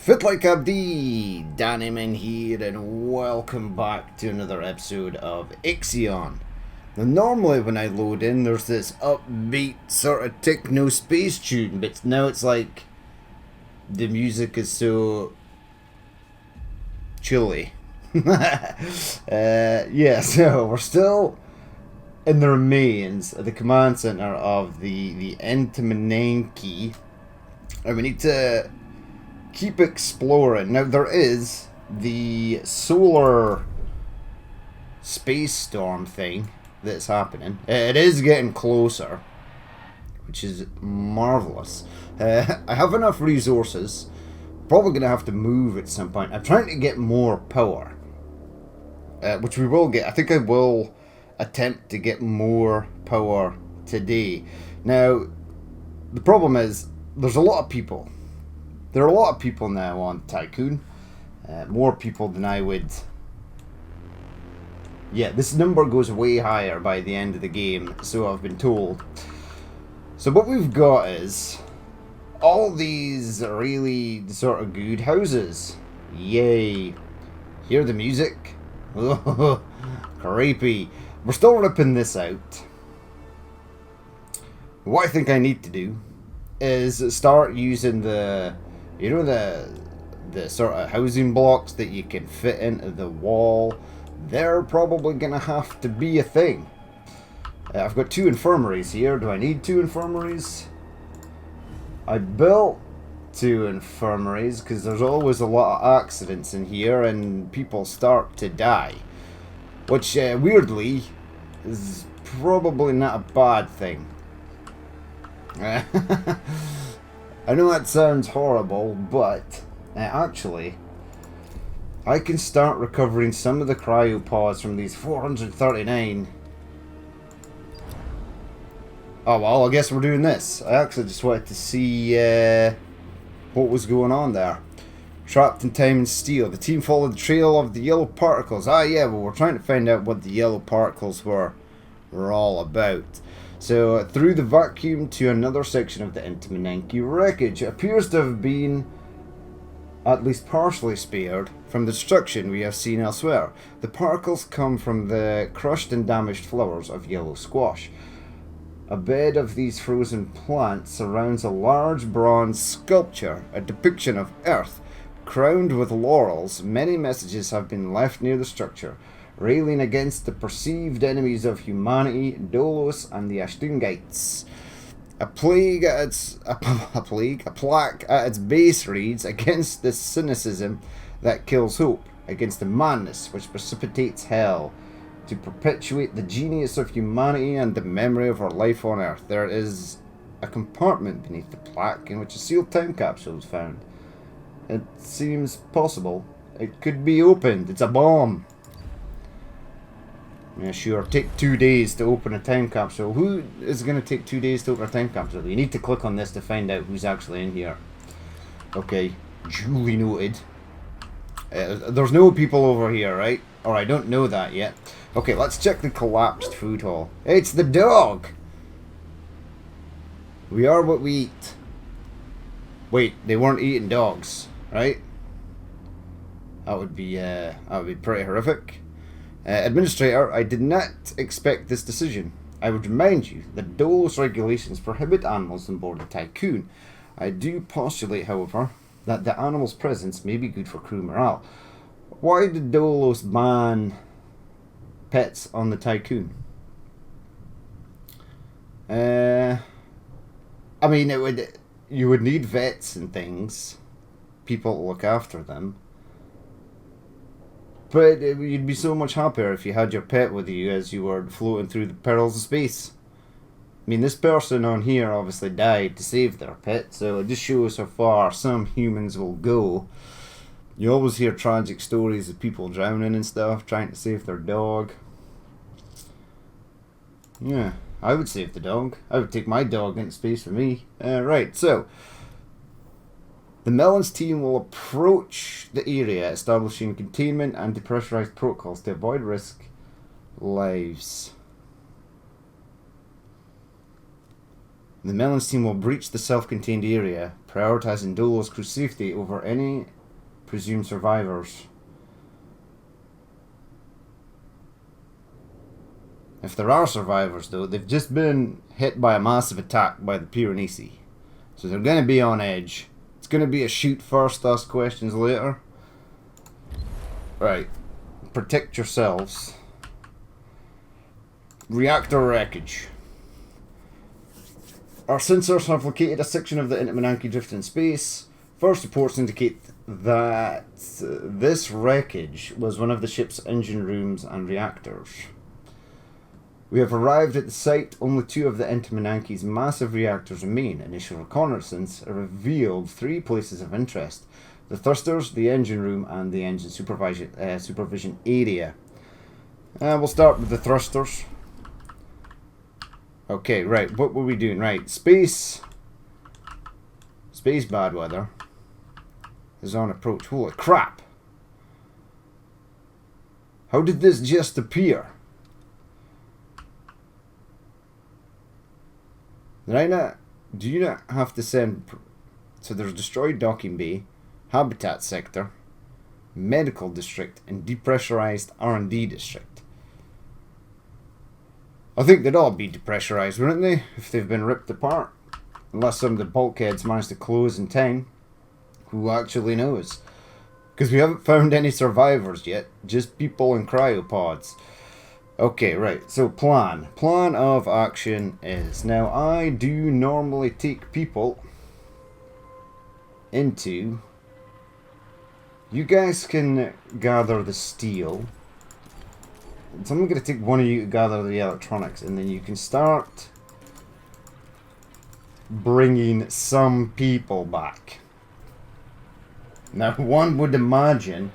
Fit like Abdi, Dannyman here, and welcome back to another episode of Ixion. Now, normally when I load in, there's this upbeat sort of techno space tune, but now it's like the music is so chilly. Yeah, so we're still in the remains of the command center of the Entemenanki, and we need to keep exploring. Now there is the solar space storm thing that's happening. It is getting closer, which is marvelous. I have enough resources. Probably gonna have to move at some point. I'm trying to get more power, which we will get. I think I will attempt to get more power today. Now the problem is there's a lot of people. There are a lot of people now on Tycoon. More people than I would... Yeah, this number goes way higher by the end of the game, so I've been told. So what we've got is all these really sort of good houses. Yay. Hear the music? Oh, creepy. We're still ripping this out. What I think I need to do is start using the... You know, the sort of housing blocks that you can fit into the wall. They're probably going to have to be a thing. I've got 2 infirmaries here. Do I need 2 infirmaries? I built 2 infirmaries because there's always a lot of accidents in here and people start to die. Which, weirdly, is probably not a bad thing. I know that sounds horrible, but actually, I can start recovering some of the cryopods from these 439. Oh well, I guess we're doing this. I actually just wanted to see what was going on there. Trapped in time and steel. The team followed the trail of the yellow particles. Ah yeah, well we're trying to find out what the yellow particles were all about. So, through the vacuum to another section of the Entemenanki wreckage. It appears to have been at least partially spared from the destruction we have seen elsewhere. The particles come from the crushed and damaged flowers of yellow squash. A bed of these frozen plants surrounds a large bronze sculpture, a depiction of Earth, crowned with laurels. Many messages have been left near the structure, railing against the perceived enemies of humanity, Dolos and the Ashtungites. A plaque at its base reads, against the cynicism that kills hope, against the madness which precipitates hell, to perpetuate the genius of humanity and the memory of our life on Earth. There is a compartment beneath the plaque in which a sealed time capsule is found. It seems possible. It could be opened. It's a bomb. Yeah, sure. Take 2 days to open a time capsule. Who is going to take 2 days to open a time capsule? You need to click on this to find out who's actually in here. Okay, duly noted. There's no people over here, right? Or I don't know that yet. Okay, let's check the collapsed food hall. It's the dog! We are what we eat. Wait, they weren't eating dogs, right? That would be pretty horrific. Administrator, I did not expect this decision. I would remind you that Dolos regulations prohibit animals on board the Tycoon. I do postulate, however, that the animal's presence may be good for crew morale. Why did Dolos ban pets on the Tycoon? I mean, you would need vets and things, people to look after them. But you'd be so much happier if you had your pet with you as you were floating through the perils of space. I mean, this person on here obviously died to save their pet, so it just shows how far some humans will go. You always hear tragic stories of people drowning and stuff, trying to save their dog. Yeah, I would save the dog. I would take my dog into space for me. Right, so... The Melons team will approach the area, establishing containment and depressurized protocols to avoid risk lives. The Melons team will breach the self-contained area, prioritizing Dolo's crew safety over any presumed survivors. If there are survivors, though, they've just been hit by a massive attack by the Piranesi. So they're going to be on edge. It's going to be a shoot first, ask questions later. Right. Protect yourselves. Reactor wreckage. Our sensors have located a section of the Entemenanki drift in space. First reports indicate that this wreckage was one of the ship's engine rooms and reactors. We have arrived at the site. Only 2 of the Entemenanki's massive reactors remain. Initial reconnaissance revealed 3 places of interest: the thrusters, the engine room, and the engine supervision area. We'll start with the thrusters. Okay, right, what were we doing? Right, space bad weather is on approach. Holy crap! How did this just appear? Do you not have to send... So there's destroyed docking bay, habitat sector, medical district, and depressurized R&D district. I think they'd all be depressurized, wouldn't they, if they've been ripped apart? Unless some of the bulkheads managed to close in time. Who actually knows? Because we haven't found any survivors yet, just people in cryopods. Okay, right, so plan of action is, now I do normally take people into, you guys can gather the steel, so I'm going to take one of you to gather the electronics, and then you can start bringing some people back. Now one would imagine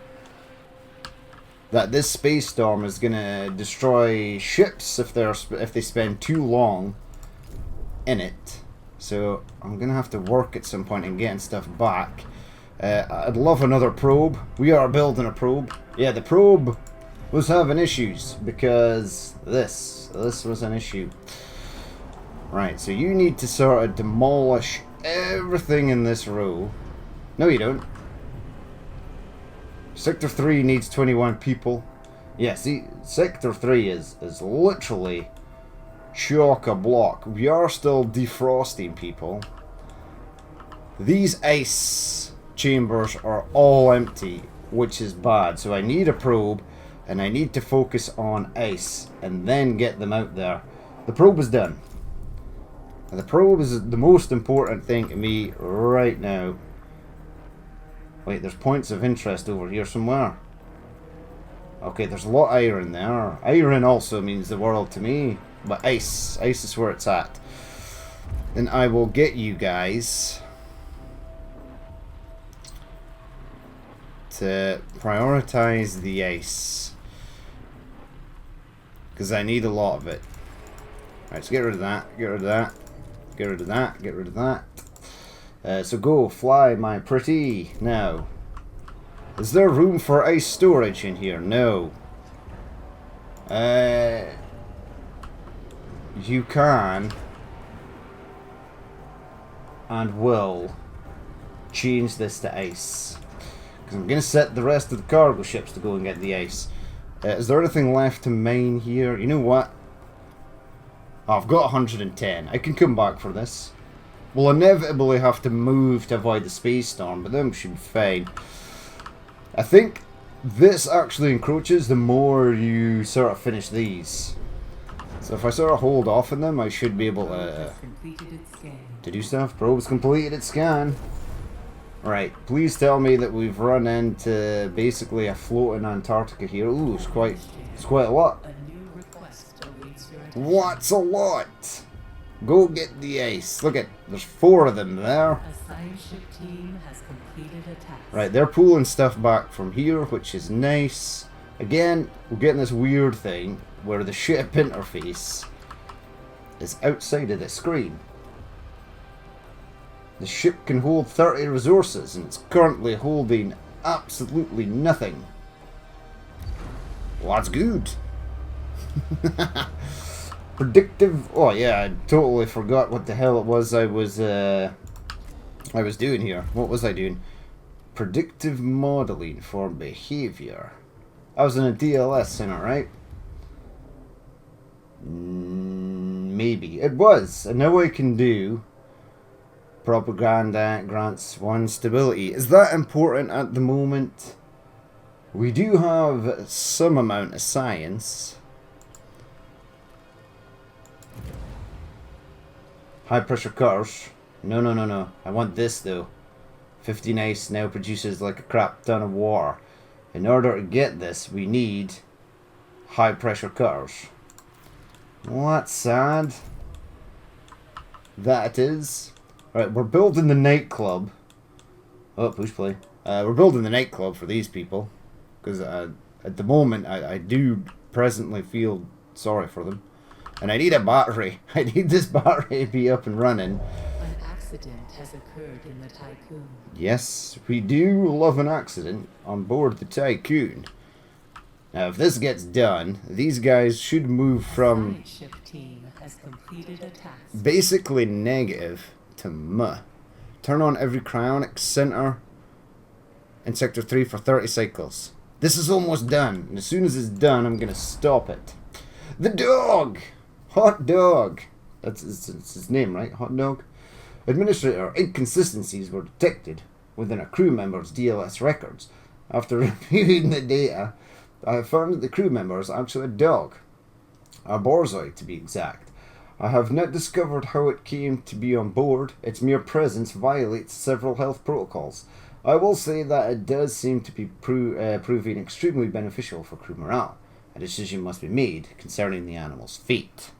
that this space storm is gonna destroy ships if they spend too long in it. So I'm gonna have to work at some point and getting stuff back. I'd love another probe. We are building a probe. Yeah, the probe was having issues because this was an issue. Right, so you need to sort of demolish everything in this row. No, you don't. Sector 3 needs 21 people. Yeah, see, Sector 3 is literally chock-a-block. We are still defrosting people. These ice chambers are all empty, which is bad. So I need a probe, and I need to focus on ice, and then get them out there. The probe is done. And the probe is the most important thing to me right now. Wait, there's points of interest over here somewhere. Okay, there's a lot of iron there. Iron also means the world to me. But ice is where it's at. Then I will get you guys to prioritize the ice. Because I need a lot of it. Alright, so get rid of that, get rid of that, get rid of that, get rid of that. So go, fly, my pretty. Now, is there room for ice storage in here? No. You can and will change this to ice. Because I'm going to set the rest of the cargo ships to go and get the ice. Is there anything left to mine here? You know what? Oh, I've got 110. I can come back for this. We'll inevitably have to move to avoid the space storm, but then we should be fine. I think this actually encroaches the more you sort of finish these. So if I sort of hold off on them, I should be able to do stuff. Probe's completed its scan. Right, please tell me that we've run into basically a floating Antarctica here. Ooh, it's quite a lot. What's a lot? Go get the ice. Look at, there's 4 of them there. A science ship team has completed a task. Right, they're pulling stuff back from here, which is nice. Again, we're getting this weird thing where the ship interface is outside of the screen. The ship can hold 30 resources, and it's currently holding absolutely nothing. Well, that's good. Predictive... Oh, yeah, I totally forgot what the hell it was I was doing here. What was I doing? Predictive modeling for behavior. I was in a DLS center, right? Maybe. It was. And now I can do... Propaganda grants 1 stability. Is that important at the moment? We do have some amount of science. High pressure cars. No. I want this though. 15 ice now produces like a crap ton of water. In order to get this, we need high pressure cars. Well, that's sad. That is. Right, we're building the nightclub. Oh, push play. We're building the nightclub for these people. Because at the moment, I do presently feel sorry for them. And I need a battery. I need this battery to be up and running. An accident has occurred in the Tycoon. Yes, we do love an accident on board the Tycoon. Now, if this gets done, these guys should move from Science ship team has completed a task. basically negative to muh. Turn on every cryonic center in Sector 3 for 30 cycles. This is almost done, and as soon as it's done, I'm going to stop it. The dog! Hot Dog! That's his name, right? Hot Dog? Administrator inconsistencies were detected within a crew member's DLS records. After reviewing the data, I have found that the crew member is actually a dog. A borzoi, to be exact. I have not discovered how it came to be on board. Its mere presence violates several health protocols. I will say that it does seem to be proving extremely beneficial for crew morale. A decision must be made concerning the animal's fate.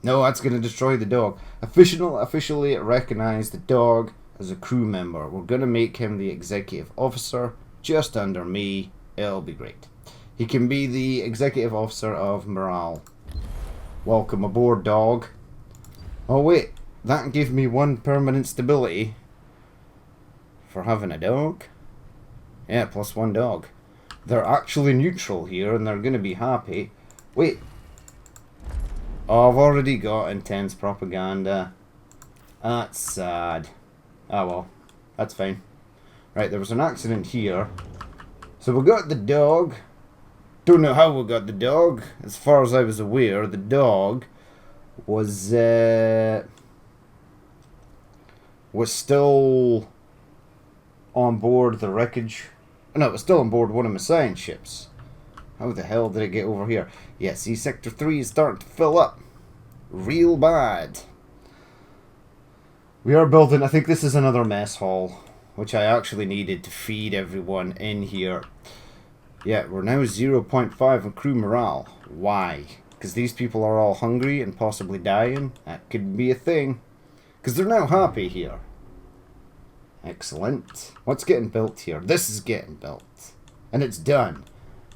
No, that's going to destroy the dog. Officially recognize the dog as a crew member. We're going to make him the executive officer, just under me. It'll be great. He can be the executive officer of morale. Welcome aboard, dog. Oh wait, that gave me 1 permanent stability for having a dog. Yeah, +1 dog. They're actually neutral here and they're going to be happy. Wait. Oh, I've already got intense propaganda. That's sad. Oh well, that's fine. Right, there was an accident here. So we got the dog. Don't know how we got the dog. As far as I was aware, the dog was still on board the wreckage. No, it was still on board one of my science ships. How the hell did it get over here? Yeah, see, Sector 3 is starting to fill up. Real bad. We are building, I think this is another mess hall, which I actually needed to feed everyone in here. Yeah, we're now 0.5 on crew morale. Why? Because these people are all hungry and possibly dying? That could be a thing. Because they're now happy here. Excellent. What's getting built here? This is getting built. And it's done.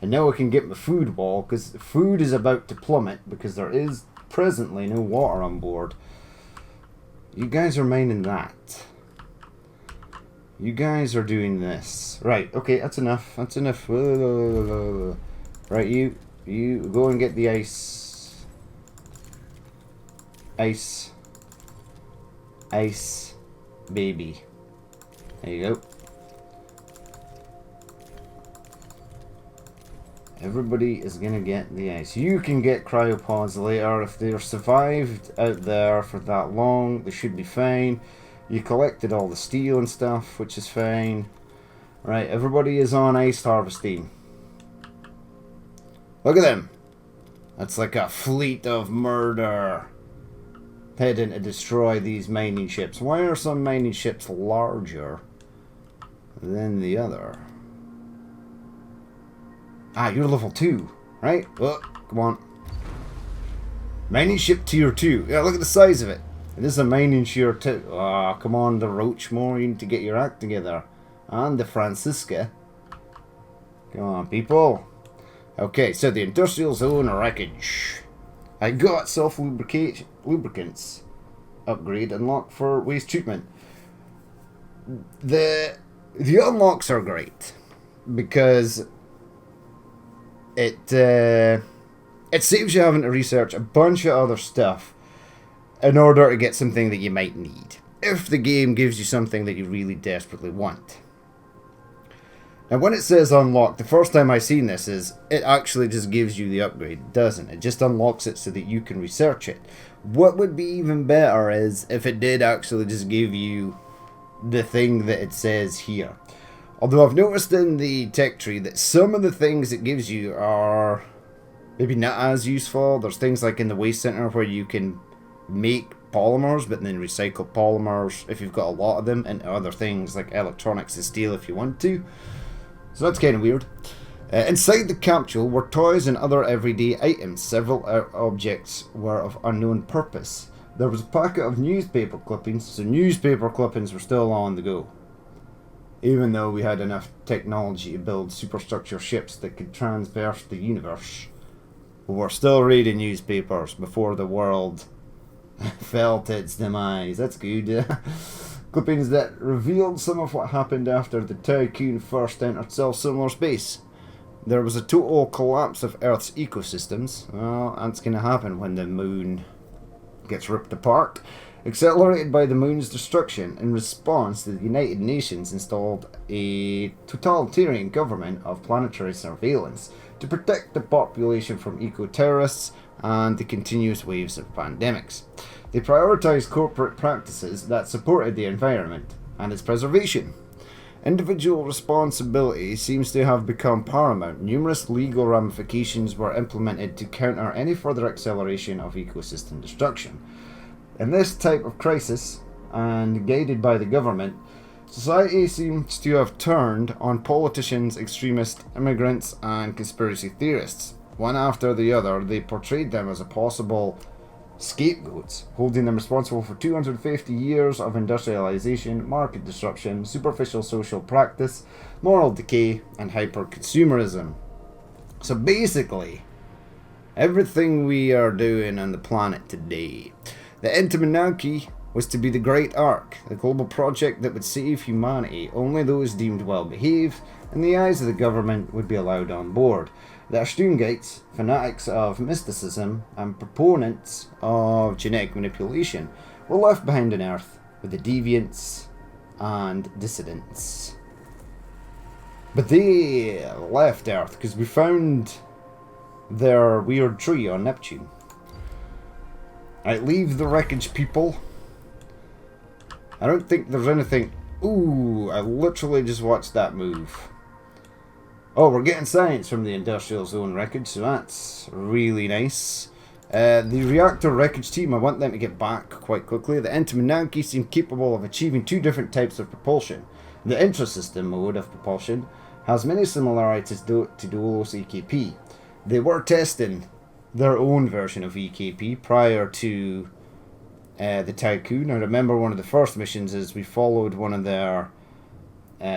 And now I can get my food wall, because food is about to plummet, because there is presently no water on board. You guys are mining that. You guys are doing this. Right, okay, that's enough. That's enough. Right, you go and get the ice. Ice. Ice. Baby. There you go. Everybody is gonna get the ice. You can get cryopods later. If they're survived out there for that long, they should be fine. You collected all the steel and stuff, which is fine. Right, everybody is on ice harvesting. Look at them. That's like a fleet of murder heading to destroy these mining ships. Why are some mining ships larger than the other? Ah, you're level 2, right? Well, come on. Mining ship tier 2. Yeah, look at the size of it. It is a mining ship 2. Ah, come on, the Roachmore. You need to get your act together. And the Francisca. Come on, people. Okay, so the industrial zone wreckage. I got self-lubricants upgrade unlocked for waste treatment. The unlocks are great because it saves you having to research a bunch of other stuff in order to get something that you might need, if the game gives you something that you really desperately want. Now, when it says unlock, the first time I seen this is it actually just gives you the upgrade. It doesn't. It just unlocks it so that you can research it. What would be even better is if it did actually just give you the thing that it says here. Although I've noticed in the tech tree that some of the things it gives you are maybe not as useful. There's things like in the waste center where you can make polymers but then recycle polymers if you've got a lot of them into other things like electronics and steel if you want to. So that's kind of weird. Inside the capsule were toys and other everyday items. Several objects were of unknown purpose. There was a packet of newspaper clippings, so newspaper clippings were still on the go. Even though we had enough technology to build superstructure ships that could traverse the universe, we were still reading newspapers before the world fell to its demise. That's good. Clippings that revealed some of what happened after the Tycoon first entered self-similar space. There was a total collapse of Earth's ecosystems. Well, that's going to happen when the moon gets ripped apart. Accelerated by the moon's destruction, in response, the United Nations installed a totalitarian government of planetary surveillance to protect the population from eco-terrorists and the continuous waves of pandemics. They prioritized corporate practices that supported the environment and its preservation. Individual responsibility seems to have become paramount. Numerous legal ramifications were implemented to counter any further acceleration of ecosystem destruction. In this type of crisis, and guided by the government, society seems to have turned on politicians, extremists, immigrants, and conspiracy theorists. One after the other, they portrayed them as a possible scapegoats, holding them responsible for 250 years of industrialization, market disruption, superficial social practice, moral decay, and hyper-consumerism. So basically, everything we are doing on the planet today, the Entemenanki was to be the Great Ark, the global project that would save humanity. Only those deemed well-behaved, in the eyes of the government, would be allowed on board. The Stungites, fanatics of mysticism and proponents of genetic manipulation, were left behind on Earth with the deviants and dissidents. But they left Earth because we found their weird tree on Neptune. Right, leave the wreckage, people. I don't think there's anything... Ooh, I literally just watched that move. Oh, we're getting science from the industrial zone wreckage, so that's really nice. The reactor wreckage team, I want them to get back quite quickly. The Entemenanki seem capable of achieving two different types of propulsion. The intrasystem mode of propulsion has many similarities to Duolos EKP. They were testing their own version of EKP prior to the Tycoon. I remember one of the first missions is we followed one of their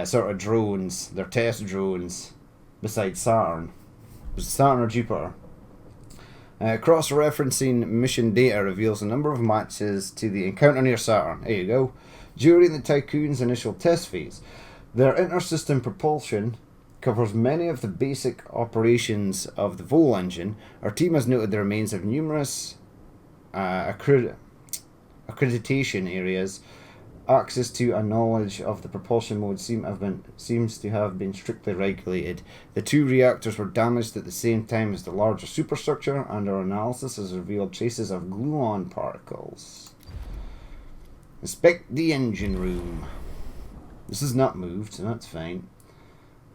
sort of drones, their test drones, beside Saturn. Was it Saturn or Jupiter? Cross-referencing mission data reveals a number of matches to the encounter near Saturn. There you go. During the Tycoon's initial test phase, their inter-system propulsion covers many of the basic operations of the Vol engine. Our team has noted the remains of numerous accreditation areas. Access to a knowledge of the propulsion mode seems to have been strictly regulated. The two reactors were damaged at the same time as the larger superstructure, and our analysis has revealed traces of gluon particles. Inspect the engine room. This is not moved, so that's fine.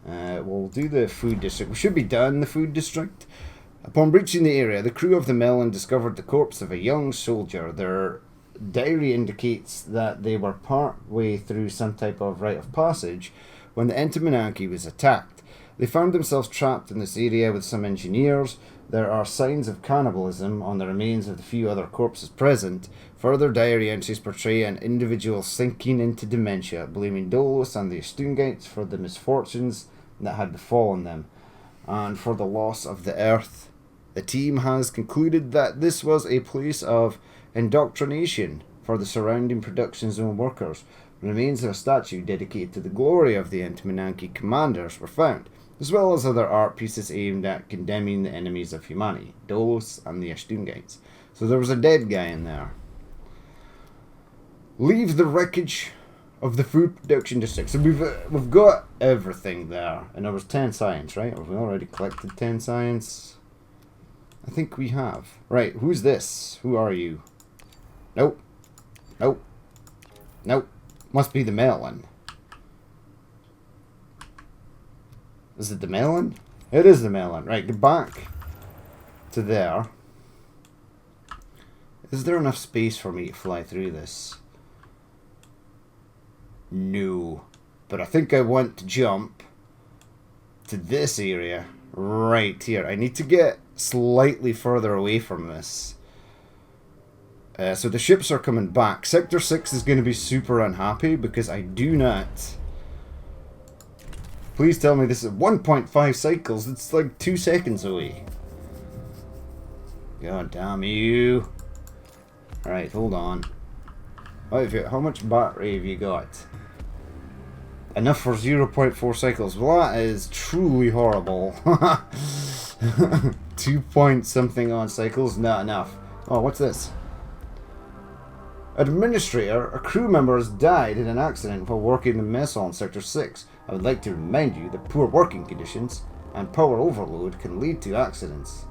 We'll do the food district. We should be done the food district. Upon reaching the area, the crew of the Melon discovered the corpse of a young soldier. Their diary indicates that they were part way through some type of rite of passage when the Entemenanki was attacked. They found themselves trapped in this area with some engineers. There are signs of cannibalism on the remains of the few other corpses present. Further diary entries portray an individual sinking into dementia, blaming Dolos and the Stungites for the misfortunes that had befallen them and for the loss of the Earth. The team has concluded that this was a place of indoctrination for the surrounding production zone workers. Remains of a statue dedicated to the glory of the Entemenanki commanders were found. as well as other art pieces aimed at condemning the enemies of humanity, Dolos and the Ashtungites. So there was a dead guy in there. Leave the wreckage of the food production district. So we've got everything there, and there was 10 science, right? Have we already collected 10 science? I think we have. Right, who's this? Who are you? Nope. Nope. Nope. Must be the melon. Is it the melon? It is the melon. Right, get back to there. Is there enough space for me to fly through this? No. But I think I want to jump to this area right here. I need to get slightly further away from this. So the ships are coming back. Sector 6 is going to be super unhappy because I do not... Please tell me this is 1.5 cycles. It's like 2 seconds away. God damn you. Alright, hold on. How much battery have you got? Enough for 0.4 cycles. Well, that is truly horrible. 2 point something on cycles? Not enough. Oh, what's this? Administrator, a crew member has died in an accident while working the mess hall in Sector 6. I would like to remind you that poor working conditions and power overload can lead to accidents.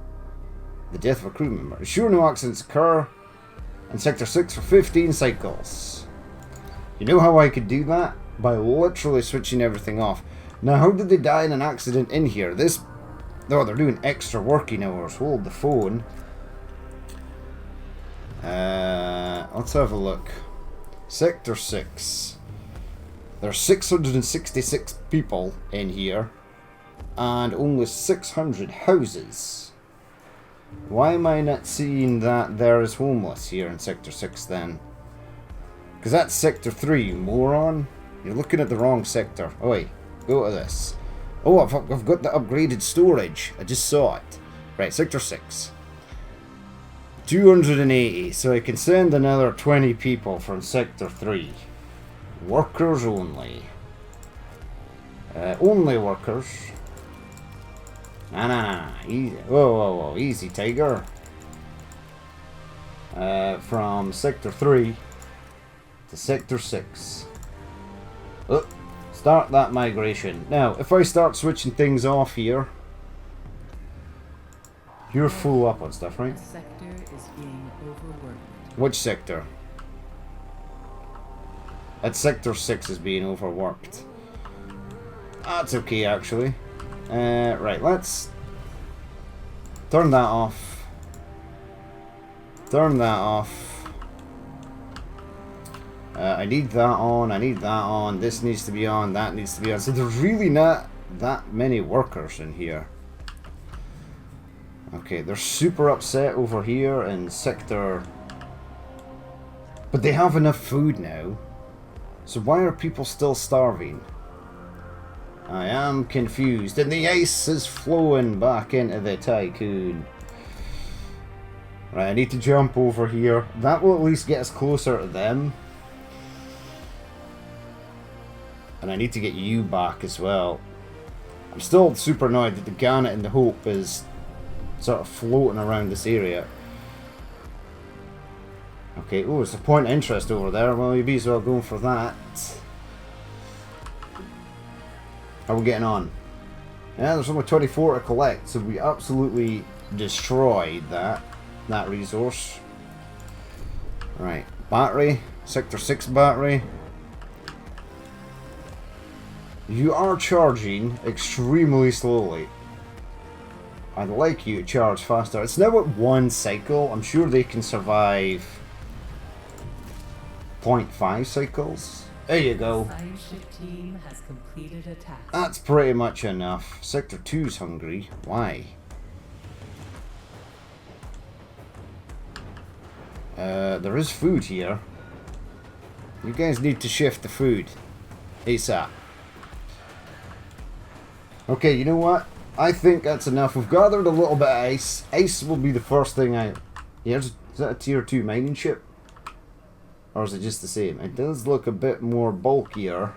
The death of a crew member. Ensure no accidents occur in Sector 6 for 15 cycles. You know how I could do that? By literally switching everything off. Now, how did they die in an accident in here? Oh, they're doing extra working hours. Hold the phone. Let's have a look. Sector 6. There's 666 people in here. And only 600 houses. Why am I not seeing that there is homeless here in Sector 6 then? Because that's Sector 3, you moron. You're looking at the wrong sector. Oh wait, go to this. Oh, I've got the upgraded storage. I just saw it. Right, Sector 6. 280, so I can send another 20 people from Sector 3. Workers only. Only workers. Nah. Easy. Whoa. Easy, Tiger. From Sector 3 to Sector 6. Oh, start that migration. Now, if I start switching things off here, you're full up on stuff, right? The sector is being overworked. Which sector? That Sector 6 is being overworked. That's okay, actually. Right, let's turn that off. Turn that off. I need that on, I need that on, this needs to be on, that needs to be on. So there's really not that many workers in here. Okay, they're super upset over here in Sector... But they have enough food now. So why are people still starving? I am confused. And the ice is flowing back into the tycoon. Right, I need to jump over here. That will at least get us closer to them. And I need to get you back as well. I'm still super annoyed that the Gannet and the Hope is sort of floating around this area. Okay, oh, it's a point of interest over there. Well, you be as well going for that. How are we getting on? Yeah, there's only 24 to collect, so we absolutely destroyed that resource. Right, battery, Sector 6 battery. You are charging extremely slowly. I'd like you to charge faster. It's now at 1 cycle. I'm sure they can survive 0.5 cycles. There you go. Science ship team has completed a task. That's pretty much enough. Sector 2's hungry. Why? There is food here. You guys need to shift the food ASAP. Okay, you know what? I think that's enough. We've gathered a little bit of ice. Ice will be the first thing I... Is that a tier 2 mining ship? Or is it just the same? It does look a bit more bulkier.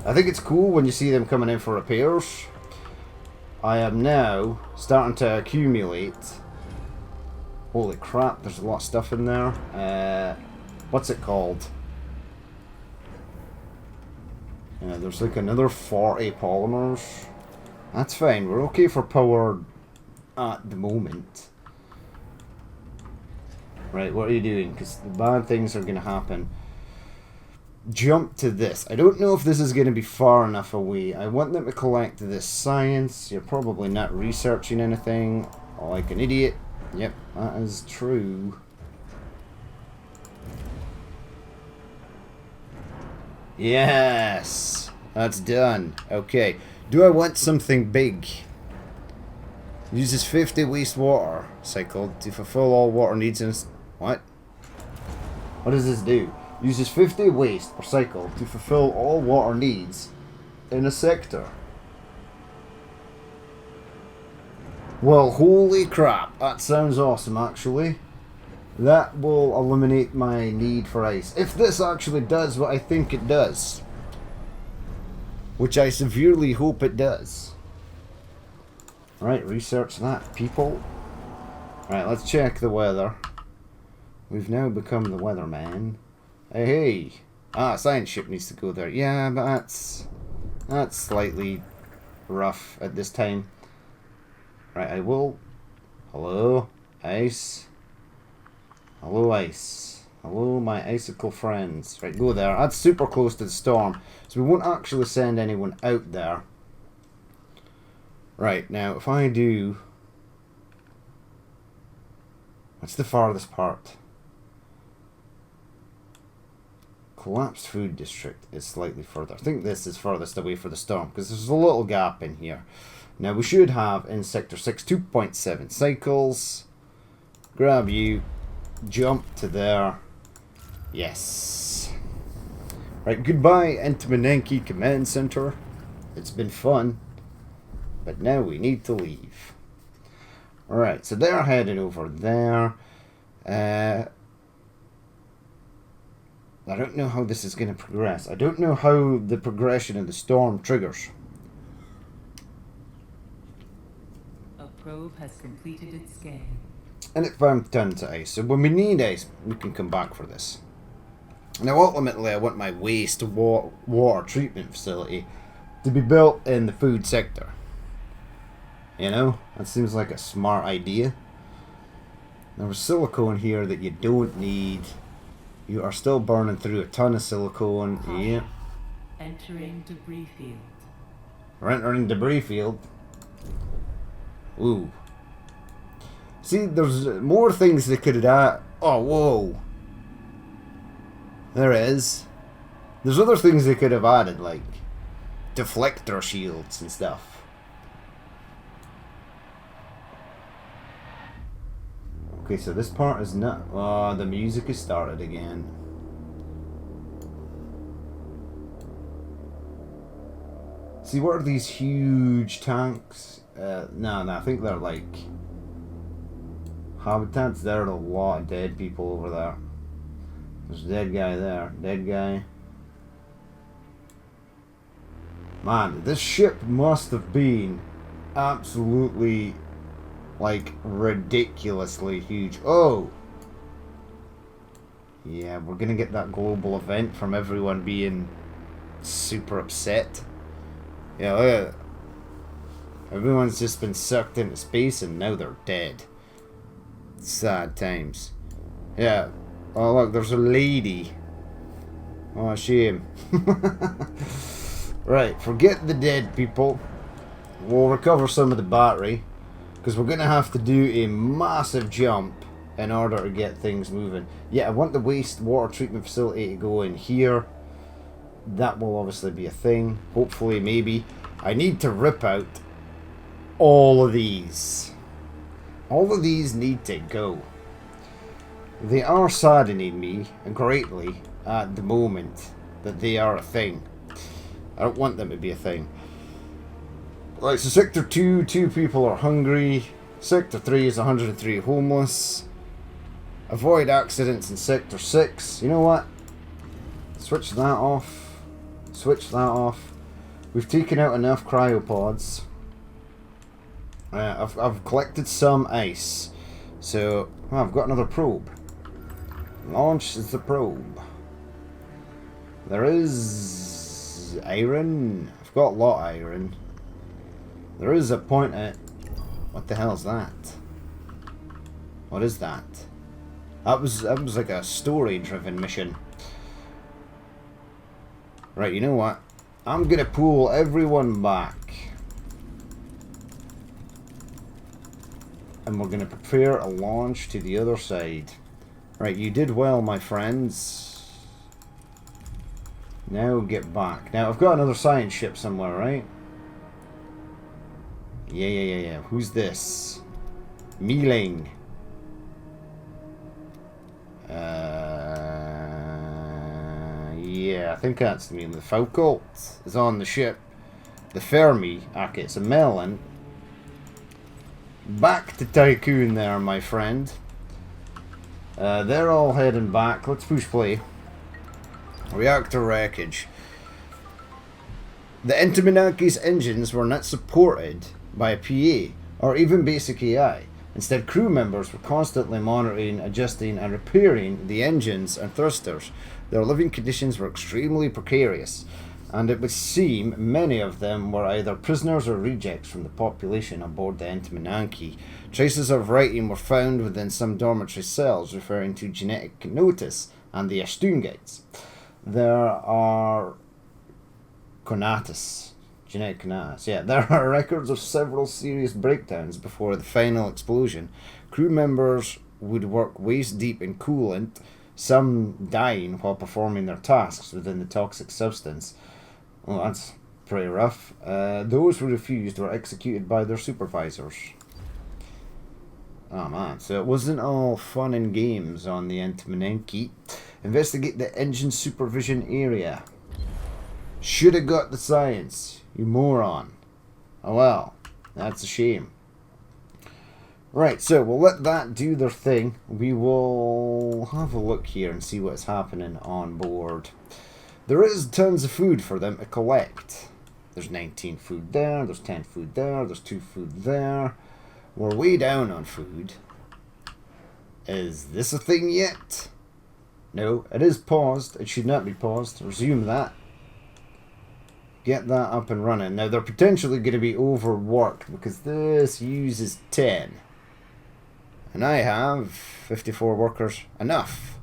I think it's cool when you see them coming in for repairs. I am now starting to accumulate. Holy crap, there's a lot of stuff in there. What's it called? There's like another 40 polymers. That's fine, we're okay for power at the moment. Right, what are you doing? Because the bad things are going to happen. Jump to this. I don't know if this is going to be far enough away. I want them to collect this science. You're probably not researching anything like an idiot. Yep, that is true. Yes! That's done. Okay. Do I want something big? Uses 50 wastewater cycle to fulfill all water needs in... What? What does this do? Uses 50 waste per cycle to fulfill all water needs in a sector. Well, holy crap. That sounds awesome, actually. That will eliminate my need for ice. If this actually does what I think it does. Which I severely hope it does. Right, research that, people. Right, let's check the weather. We've now become the weatherman. Hey, science ship needs to go there. Yeah, but that's slightly rough at this time. Right, I will. Hello, ice. Hello, ice. Hello, my icicle friends. Right, go there. That's super close to the storm, so we won't actually send anyone out there. Right, now, if I do... What's the farthest part? Collapsed food district is slightly further. I think this is furthest away for the storm, because there's a little gap in here. Now, we should have in Sector 6 2.7 cycles. Grab you. Jump to there. Yes. Right, goodbye, Entemenanki Command Center. It's been fun. But now we need to leave. Alright, so they're heading over there. I don't know how this is going to progress. I don't know how the progression of the storm triggers. A probe has completed its scan. And it found tons to ice. So when we need ice, we can come back for this. Now ultimately I want my waste water treatment facility to be built in the food sector. You know, that seems like a smart idea. There was silicone here that you don't need. You are still burning through a ton of silicone. Yeah. Entering debris field. We're entering debris field. Ooh. See, there's more things they could have done. Oh, whoa. There is. There's other things they could have added, like deflector shields and stuff. Okay, so this part is not... Oh, the music has started again. See, what are these huge tanks? No, I think they're like... habitats. There are a lot of dead people over there. There's a dead guy there. Dead guy. Man, this ship must have been absolutely... like ridiculously huge. Oh! Yeah, we're gonna get that global event from everyone being super upset. Yeah, look at it. Everyone's just been sucked into space and now they're dead. Sad times. Yeah. Oh look, there's a lady. Oh, shame. Right, forget the dead people. We'll recover some of the battery. Because we're going to have to do a massive jump in order to get things moving. Yeah, I want the wastewater treatment facility to go in here. That will obviously be a thing. Hopefully, maybe. I need to rip out all of these. All of these need to go. They are saddening me greatly at the moment that they are a thing. I don't want them to be a thing. Right, so Sector 2, 2 people are hungry. Sector 3 is 103 homeless. Avoid accidents in Sector 6. You know what? Switch that off. switch that off. We've taken out enough cryopods. I've collected some ice. So, well, I've got another probe. Launch is the probe. There is iron. I've got a lot of iron. There is a point at... What the hell is that? What is that? That was like a story-driven mission. Right, you know what? I'm gonna pull everyone back. And we're gonna prepare a launch to the other side. Right, you did well, my friends. Now get back. Now, I've got another science ship somewhere, right? Yeah. Who's this? Mealing. Yeah, I think that's the meaning. The Foucault is on the ship. The Fermi. Okay, it's a melon. Back to Tycoon there, my friend. They're all heading back. Let's push play. Reactor wreckage. The Entemenankis engines were not supported by a PA or even basic AI. Instead, crew members were constantly monitoring, adjusting and repairing the engines and thrusters. Their living conditions were extremely precarious, and it would seem many of them were either prisoners or rejects from the population on board the Entemenanki. Traces of writing were found within some dormitory cells referring to genetic notice and the Ixion gates. There are conatus. Genetic conatus. Yeah, there are records of several serious breakdowns before the final explosion. Crew members would work waist deep in coolant, some dying while performing their tasks within the toxic substance. Well, that's pretty rough. Those who refused were executed by their supervisors. Oh man, so it wasn't all fun and games on the Entemenanki. Investigate the engine supervision area. Should have got the science, you moron. Oh well, that's a shame. Right, so we'll let that do their thing. We will have a look here and see what's happening on board. There is tons of food for them to collect. There's 19 food there, there's 10 food there, there's 2 food there. We're way down on food. Is this a thing yet? No, it is paused. It should not be paused. Resume that. Get that up and running. Now, they're potentially going to be overworked because this uses 10. And I have 54 workers. Enough.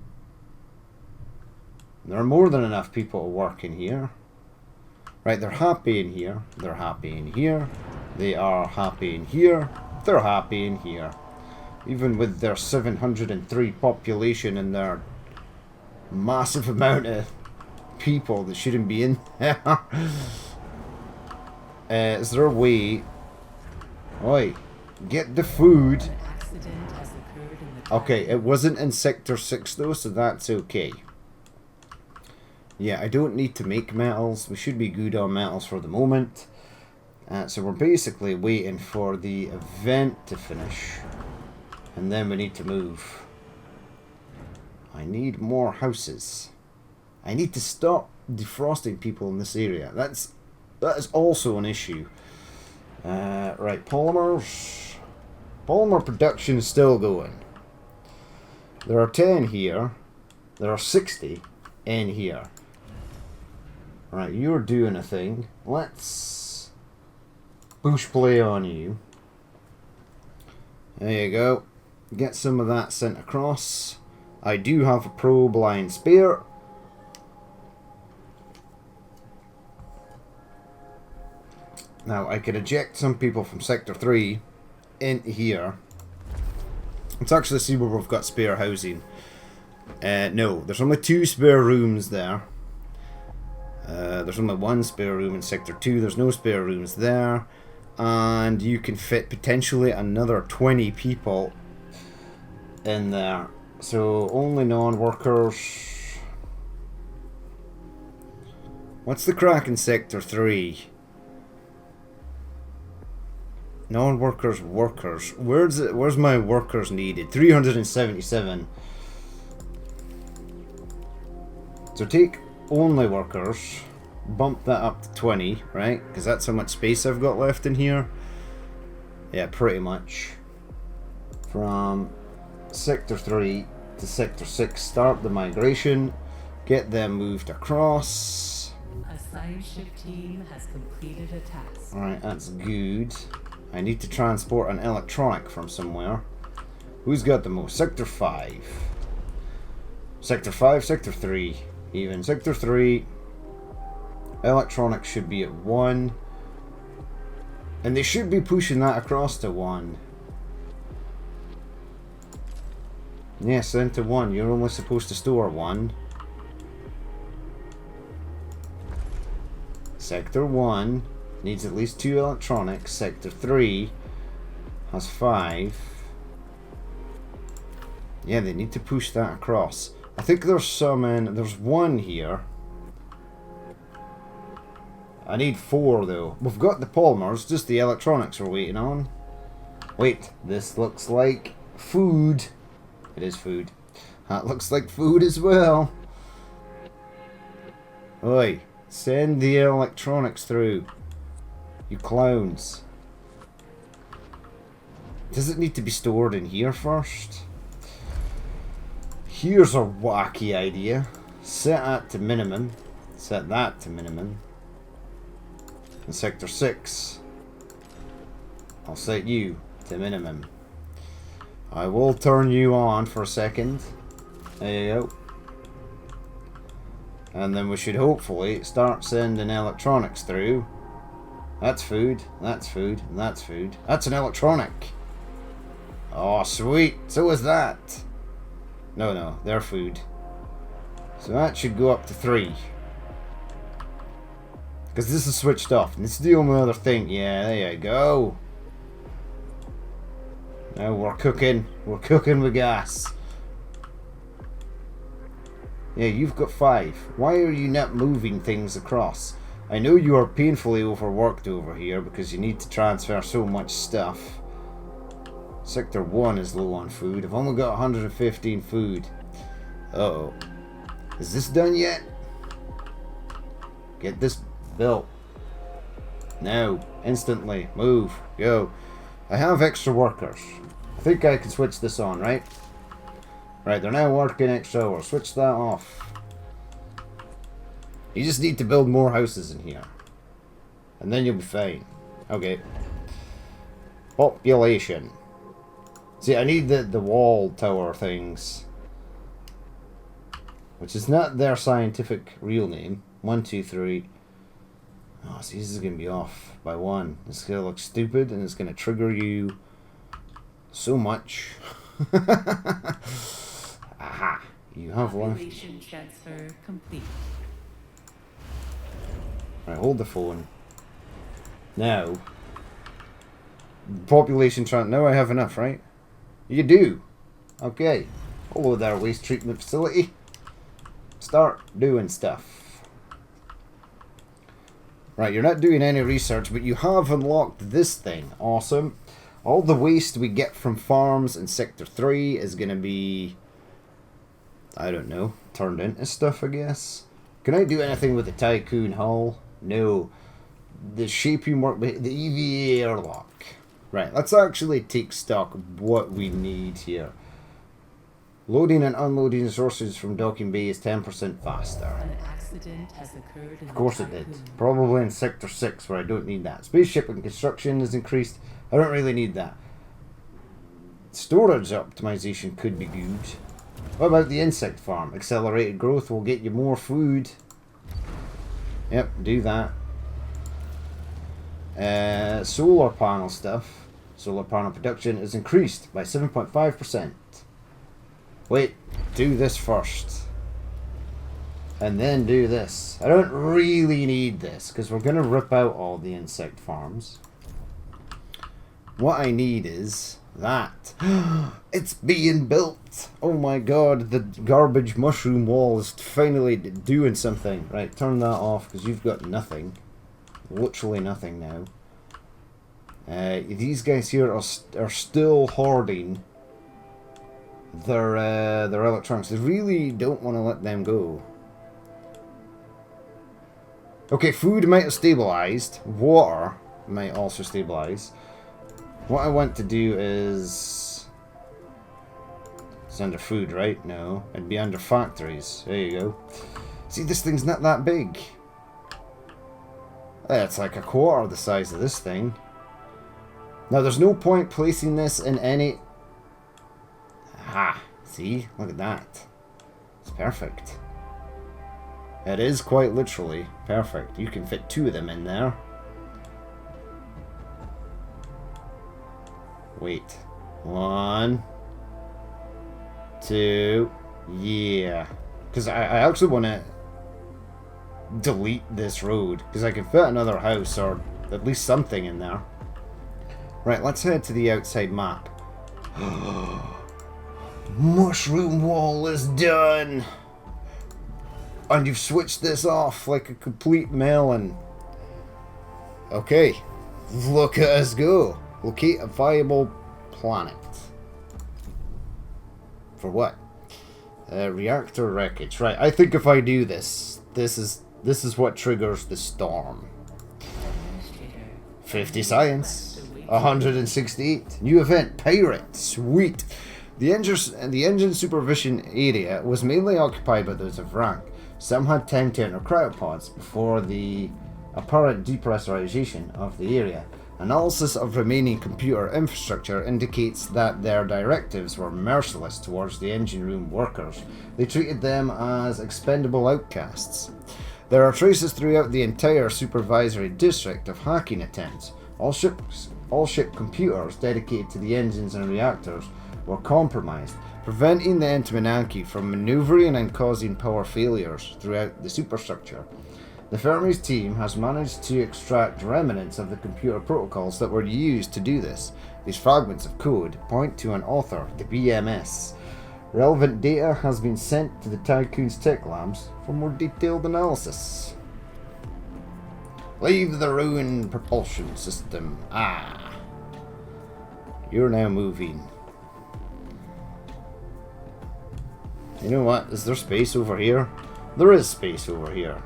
There are more than enough people to work in here. Right, they're happy in here. They're happy in here. They are happy in here. They're happy in here. Even with their 703 population and their massive amount of people that shouldn't be in there. Is there a way... Oi, get the food. Okay, it wasn't in Sector 6 though, so that's okay. Yeah, I don't need to make metals. We should be good on metals for the moment. So we're basically waiting for the event to finish. And then we need to move. I need more houses. I need to stop defrosting people in this area. That is also an issue. Right, polymers. Polymer production is still going. There are 10 here. There are 60 in here. Right, you're doing a thing. Let's push play on you. There you go. Get some of that sent across. I do have a probe line spare. Now, I could eject some people from Sector 3 into here. Let's actually see where we've got spare housing. No, there's only 2 spare rooms there. There's only 1 spare room in Sector 2. There's no spare rooms there. And you can fit potentially another 20 people in there. So, only non-workers. What's the crack in Sector 3? Non-workers, workers. Where's my workers needed? 377. So take only workers. bump that up to 20, right? Because that's how much space I've got left in here. Yeah, pretty much. From Sector 3 to Sector 6, start the migration. Get them moved across. A science ship team has completed a task. Alright, that's good. I need to transport an electronic from somewhere. Who's got the most? Sector 5. Sector 5, Sector 3. Even Sector 3. Electronics should be at 1. And they should be pushing that across to 1. Yes, send to 1. You're only supposed to store 1. Sector 1 needs at least 2 electronics. Sector 3 has 5. Yeah, they need to push that across. I think there's some in... There's 1 here. I need 4 though. We've got the polymers, just the electronics we're waiting on. Wait, this looks like food. It is food. That looks like food as well. Oi, send the electronics through. You clowns. Does it need to be stored in here first? Here's a wacky idea. Set that to minimum. Set that to minimum. In Sector 6, I'll set you to minimum. I will turn you on for a second. There you go. And then we should hopefully start sending electronics through. That's food, that's food, and that's food. That's an electronic. Oh, sweet. So is that. No, they're food. So that should go up to 3. Because this is switched off. And this is the only other thing. Yeah, there you go. Now we're cooking. We're cooking with gas. Yeah, you've got 5. Why are you not moving things across? I know you are painfully overworked over here because you need to transfer so much stuff. Sector 1 is low on food. I've only got 115 food. Uh-oh. Is this done yet? Get this built. Now. Instantly. Move. Go. I have extra workers. I think I can switch this on, right? Right, they're now working extra hours. Switch that off. You just need to build more houses in here. And then you'll be fine. Okay. Population. See, I need the wall tower things. Which is not their scientific real name. 1, 2, 3. Oh, see, this is going to be off by 1. It's going to look stupid and it's going to trigger you so much. Aha. You have left. Population transfer complete. Right, hold the phone. Now. Population transfer. Now I have enough, right? You do. Okay. Hello there, waste treatment facility. Start doing stuff. Right, you're not doing any research, but you have unlocked this thing. Awesome. All the waste we get from farms in Sector 3 is going to be, I don't know, turned into stuff, I guess. Can I do anything with the Tycoon hull? No. The shaping work, the EVA airlock. Right, let's actually take stock of what we need here. Loading and unloading resources from docking bay is 10% faster. An accident has occurred in Of course it did. Probably in Sector 6 where I don't need that. Spaceship and construction is increased. I don't really need that. Storage optimization could be good. What about the insect farm? Accelerated growth will get you more food. Yep, do that. Solar panel stuff. Solar panel production is increased by 7.5%. Wait, do this first. And then do this. I don't really need this, because we're going to rip out all the insect farms. What I need is that. It's being built! Oh my god, the garbage mushroom wall is finally doing something. Right, turn that off, because you've got nothing. Literally nothing now. These guys here are still hoarding their electronics. They really don't want to let them go. Okay, food might have stabilized. Water might also stabilize. What I want to do is... It's under food, right? No. It'd be under factories. There you go. See, this thing's not that big. It's like a quarter the size of this thing. Now, there's no point placing this in any... Ah, see? Look at that. It's perfect. It is quite literally perfect. You can fit 2 of them in there. Wait. 1, 2. Yeah. Because I actually want to delete this road. Because I can fit another house or at least something in there. Right, let's head to the outside map. Mushroom wall is done! And you've switched this off like a complete melon. Okay. Look at us go. Locate a viable planet. For what? Reactor wreckage. Right, I think if I do this, this is what triggers the storm. 50 science. 168. New event. Pirate. Sweet. The engine supervision area was mainly occupied by those of rank. Some had time to enter cryopods before the apparent depressurization of the area. Analysis of remaining computer infrastructure indicates that their directives were merciless towards the engine room workers. They treated them as expendable outcasts. There are traces throughout the entire supervisory district of hacking attempts. All ship computers dedicated to the engines and reactors were compromised, preventing the Entemenanki from maneuvering and causing power failures throughout the superstructure. The Fermi's team has managed to extract remnants of the computer protocols that were used to do this. These fragments of code point to an author, the BMS. Relevant data has been sent to the Tycoon's tech labs for more detailed analysis. Leave the ruined propulsion system. Ah. You're now moving. You know what? Is there space over here? There is space over here.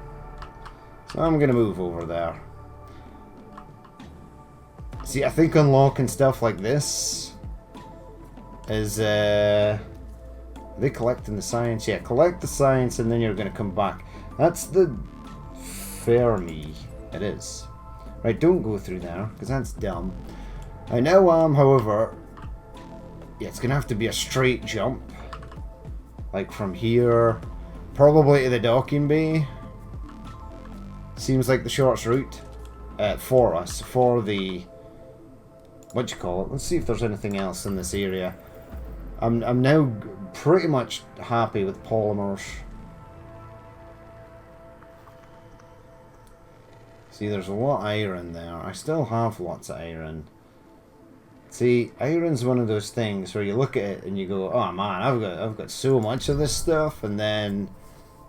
So I'm going to move over there. See, I think unlocking stuff like this is... Are they collecting the science? Yeah, collect the science and then you're going to come back. That's the Fermi. It is. Right, don't go through there, because that's dumb. I now am, however... Yeah, it's going to have to be a straight jump. Like from here, probably to the docking bay. Seems like the shortest route for us, for the... What do you call it? Let's see if there's anything else in this area. I'm now pretty much happy with polymers. See, there's a lot of iron there. I still have lots of iron. See, iron's one of those things where you look at it and you go, oh man, I've got so much of this stuff, and then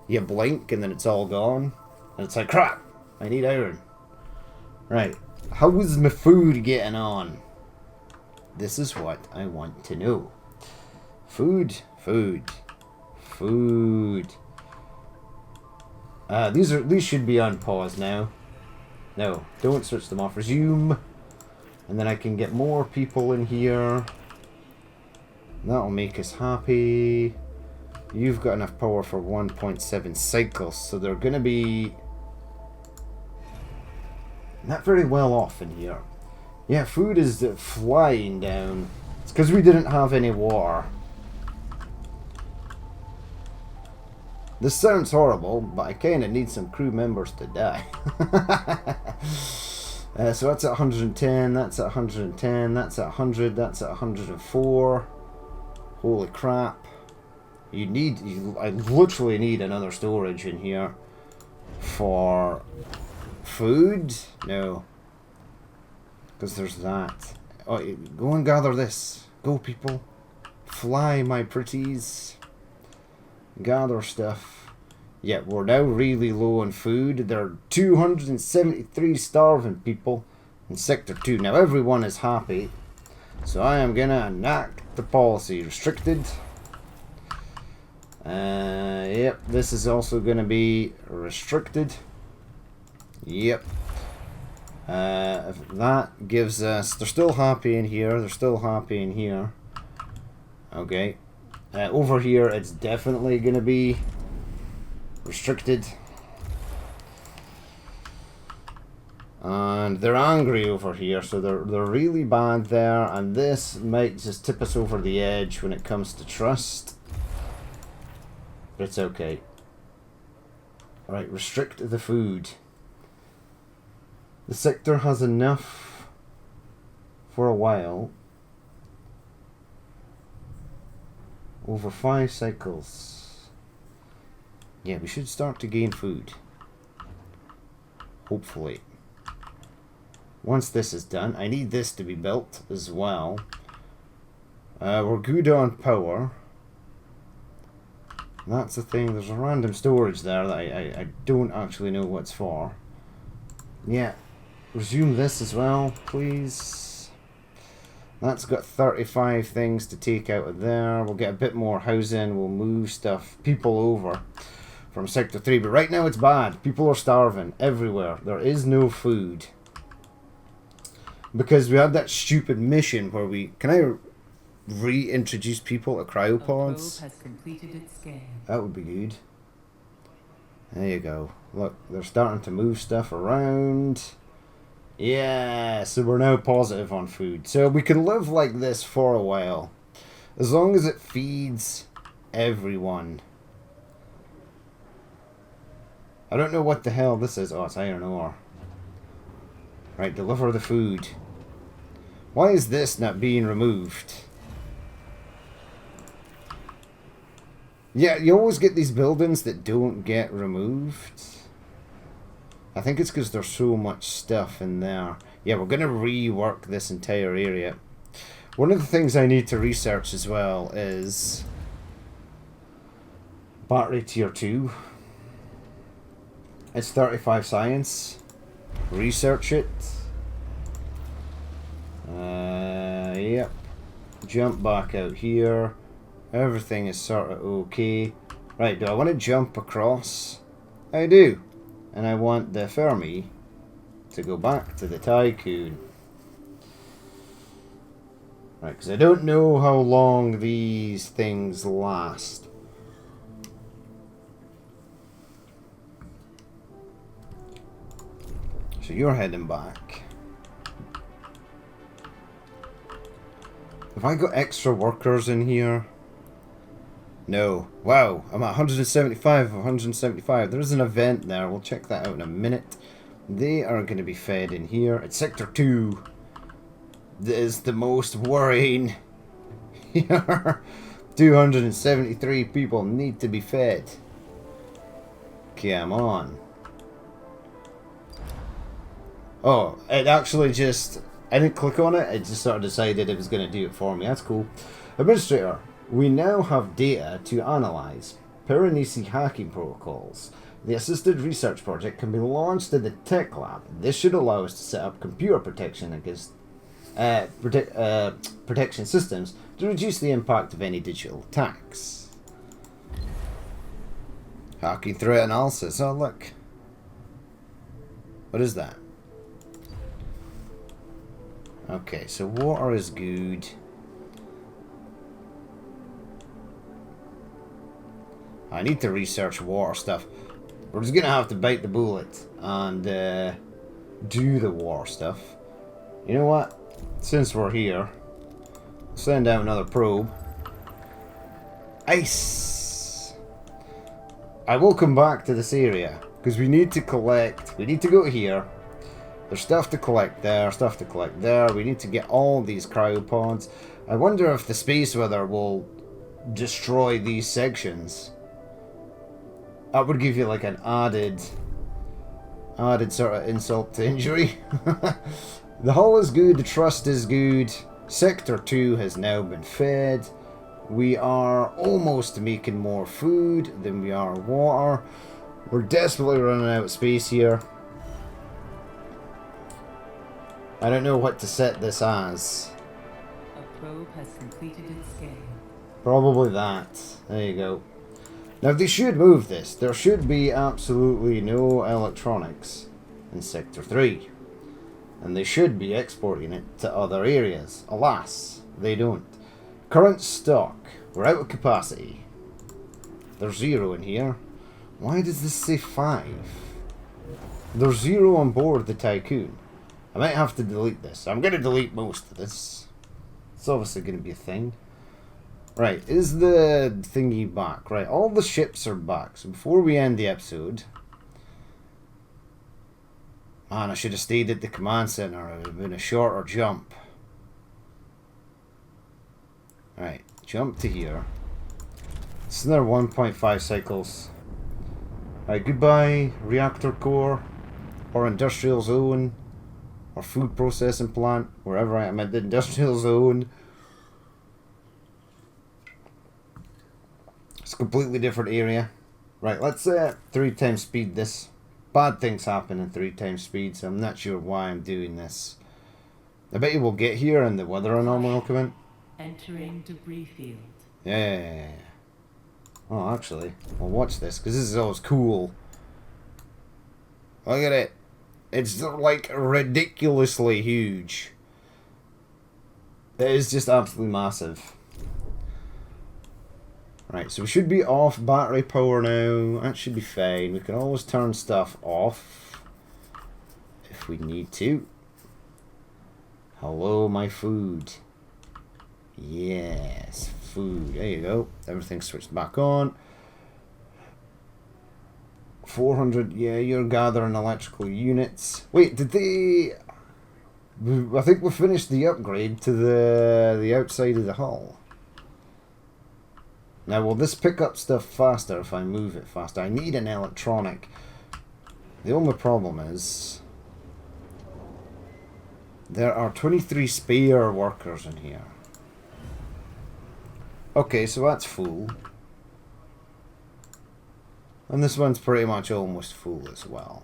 you blink and then it's all gone. And it's like, crap, I need iron. Right, how is my food getting on? This is what I want to know. Food, food, food. These should be on pause now. No, don't switch them off. Resume. And then I can get more people in here. That'll make us happy. You've got enough power for 1.7 cycles, so they're going to be not very well off in here. Yeah, food is flying down. It's because we didn't have any water. This sounds horrible, but I kind of need some crew members to die. So that's at 110, that's at 110, that's at 100, that's at 104. Holy crap. I literally need another storage in here. For food? No. Because there's that. Oh, go and gather this. Go, people. Fly, my pretties. Gather stuff. Yeah, we're now really low on food. There are 273 starving people in Sector 2. Now everyone is happy. So I am going to enact the policy. Restricted. Yep, this is also going to be restricted. Yep. That gives us... They're still happy in here. They're still happy in here. Okay. Over here, it's definitely going to be restricted. And they're angry over here, so they're really bad there. And this might just tip us over the edge when it comes to trust. But it's okay. Alright, restrict the food. The sector has enough for a while. Over 5 cycles. Yeah, we should start to gain food. Hopefully. Once this is done, I need this to be built as well. We're good on power. That's the thing, there's a random storage there that I don't actually know what's for. Yeah, resume this as well, please. That's got 35 things to take out of there. We'll get a bit more housing, we'll move stuff, people over from Sector 3. But right now it's bad, people are starving everywhere. There is no food. Because we had that stupid mission where we... Can I reintroduce people to cryopods? Has completed its scan. That would be good. There you go. Look, they're starting to move stuff around. Yeah, so we're now positive on food. So we can live like this for a while. As long as it feeds everyone. I don't know what the hell this is. Oh, it's iron ore. Right, deliver the food. Why is this not being removed? Yeah, you always get these buildings that don't get removed. I think it's because there's so much stuff in there. Yeah, we're going to rework this entire area. One of the things I need to research as well is battery tier 2. It's 35 science. Research it. Yep. Jump back out here. Everything is sort of okay. Right, do I want to jump across? I do. And I want the Fermi to go back to the Tycoon. Right, because I don't know how long these things last. So you're heading back. Have I got extra workers in here? No. Wow, I'm at 175 of 175. There is an event there. We'll check that out in a minute. They are going to be fed in here. It's Sector 2. That is the most worrying. Here. 273 people need to be fed. Come on. Oh, it actually just... I didn't click on it. It just sort of decided it was going to do it for me. That's cool. Administrator. We now have data to analyze. Piranesi hacking protocols. The assisted research project can be launched in the tech lab. This should allow us to set up computer protection against protection systems to reduce the impact of any digital attacks. Hacking threat analysis. Oh look. What is that? Okay, so water is good. I need to research water stuff. We're just gonna have to bite the bullet and do the water stuff. You know what? Since we're here, send out another probe. Ice! I will come back to this area because we need to collect. We need to go here. There's stuff to collect there, stuff to collect there. We need to get all these cryopods. I wonder if the space weather will destroy these sections. That would give you like an added sort of insult to injury. The hull is good, the trust is good. Sector 2 has now been fed. We are almost making more food than we are water. We're desperately running out of space here. I don't know what to set this as. A probe has completed its scan. Probably that. There you go. Now they should move this. There should be absolutely no electronics in Sector 3. And they should be exporting it to other areas. Alas, they don't. Current stock. We're out of capacity. There's 0 in here. Why does this say 5? There's 0 on board the Tycoon. I might have to delete this. I'm going to delete most of this. It's obviously going to be a thing. Right, is the thingy back? Right, all the ships are back. So before we end the episode... Man, I should have stayed at the command center. It would have been a shorter jump. Right, jump to here. It's another 1.5 cycles. Right, goodbye, reactor core, or industrial zone, or food processing plant, wherever I am at the industrial zone. It's a completely different area. Right, let's 3 times speed this. Bad things happen in 3 times speed, so I'm not sure why I'm doing this. I bet you will get here and the weather anomaly will come in. Entering debris field. Yeah. Oh, actually, well, watch this, because this is always cool. Look at it. It's like ridiculously huge. It is just absolutely massive. Right, so we should be off battery power now. That should be fine. We can always turn stuff off if we need to. Hello, my food. Yes, food. There you go. Everything's switched back on. 400. Yeah, you're gathering electrical units. Wait, did they... I think we finished the upgrade to the outside of the hull. Now, will this pick up stuff faster if I move it faster? I need an electronic. The only problem is... there are 23 spare workers in here. Okay, so that's full. And this one's pretty much almost full as well.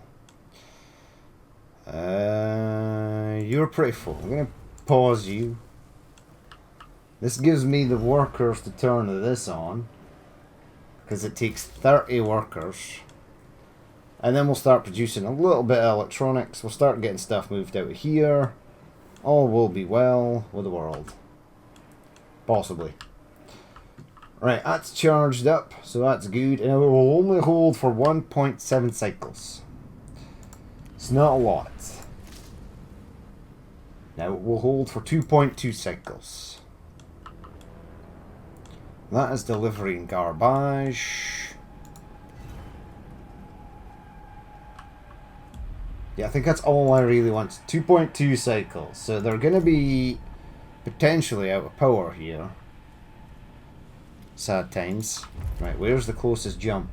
You're pretty full. I'm going to pause you. This gives me the workers to turn this on, because it takes 30 workers. And then we'll start producing a little bit of electronics. We'll start getting stuff moved out of here. All will be well with the world. Possibly. Right, that's charged up, so that's good. And it will only hold for 1.7 cycles. It's not a lot. Now it will hold for 2.2 cycles. That is delivering garbage. Yeah, I think that's all I really want. 2.2 cycles. So they're going to be potentially out of power here. Sad times. Right, where's the closest jump?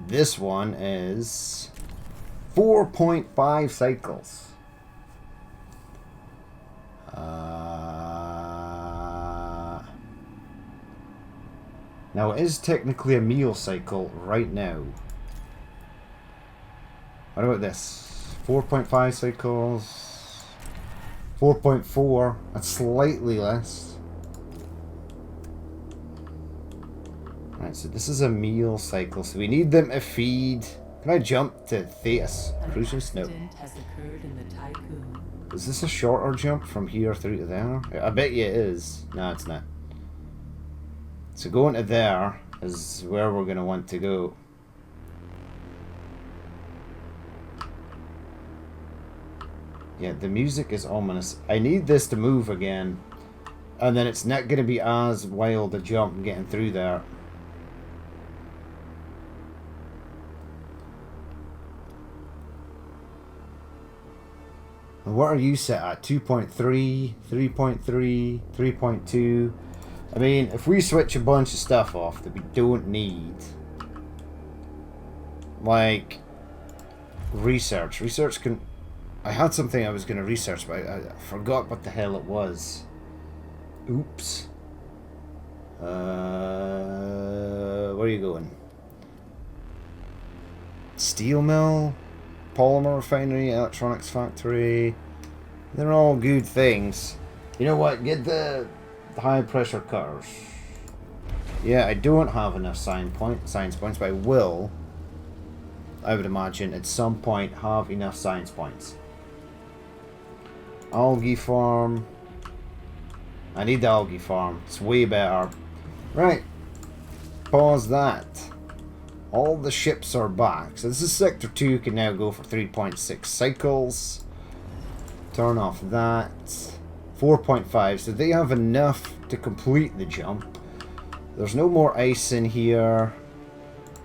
This one is 4.5 cycles. Now it is technically a meal cycle right now. What about this? 4.5 cycles. 4.4. That's slightly less. Right, so this is a meal cycle. So we need them to feed. Can I jump to Thetis? Crucius? No. Has occurred in the Tycoon. Is this a shorter jump from here through to there? I bet you it is. No, it's not. So going to there is where we're going to want to go. Yeah, the music is ominous. I need this to move again. And then it's not going to be as wild a jump getting through there. And what are you set at? 2.3, 3.3, 3.2. I mean, if we switch a bunch of stuff off that we don't need, like research can... I had something I was going to research, but I forgot what the hell it was. Oops. Where are you going? Steel mill, polymer refinery, electronics factory. They're all good things. You know what? Get the high pressure cutters. Yeah, I don't have enough science points, but I will. I would imagine, at some point have enough science points. Algae farm. I need the algae farm. It's way better. Right. Pause that. All the ships are back. So this is Sector 2 can now go for 3.6 cycles. Turn off that. 4.5. So they have enough to complete the jump. There's no more ice in here.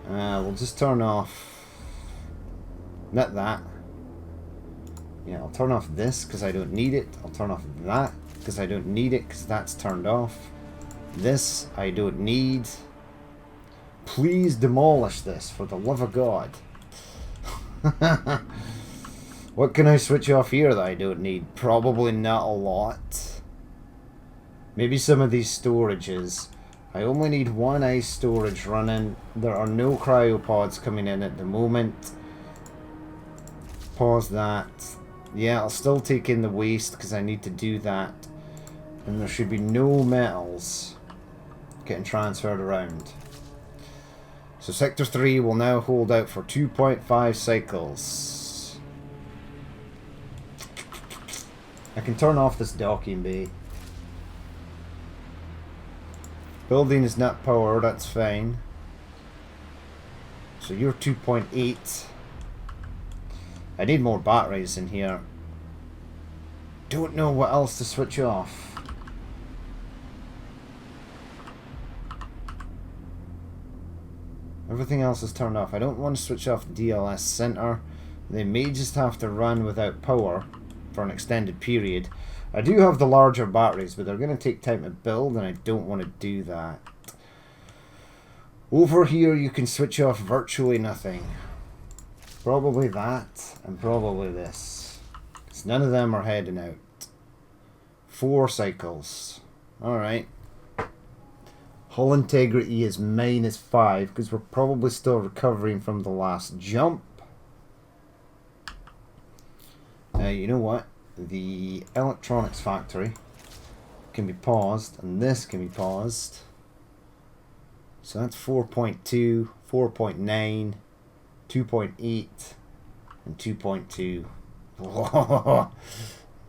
We'll just turn off... Not that. Yeah, I'll turn off this because I don't need it. I'll turn off that because I don't need it because that's turned off. This I don't need. Please demolish this for the love of God. What can I switch off here that I don't need? Probably not a lot. Maybe some of these storages. I only need one ice storage running. There are no cryopods coming in at the moment. Pause that. Yeah, I'll still take in the waste because I need to do that. And there should be no metals getting transferred around. So Sector 3 will now hold out for 2.5 cycles. I can turn off this docking bay. Building is not powered, that's fine. So you're 2.8. I need more batteries in here. Don't know what else to switch off. Everything else is turned off. I don't want to switch off the DLS center. They may just have to run without power for an extended period. I do have the larger batteries, but they're going to take time to build, and I don't want to do that. Over here, you can switch off virtually nothing. Probably that, and probably this. Because none of them are heading out. 4 cycles. Alright. Hull integrity is -5 because we're probably still recovering from the last jump. You know what? The electronics factory can be paused, and this can be paused. So that's 4.2, 4.9, 2.8, and 2.2.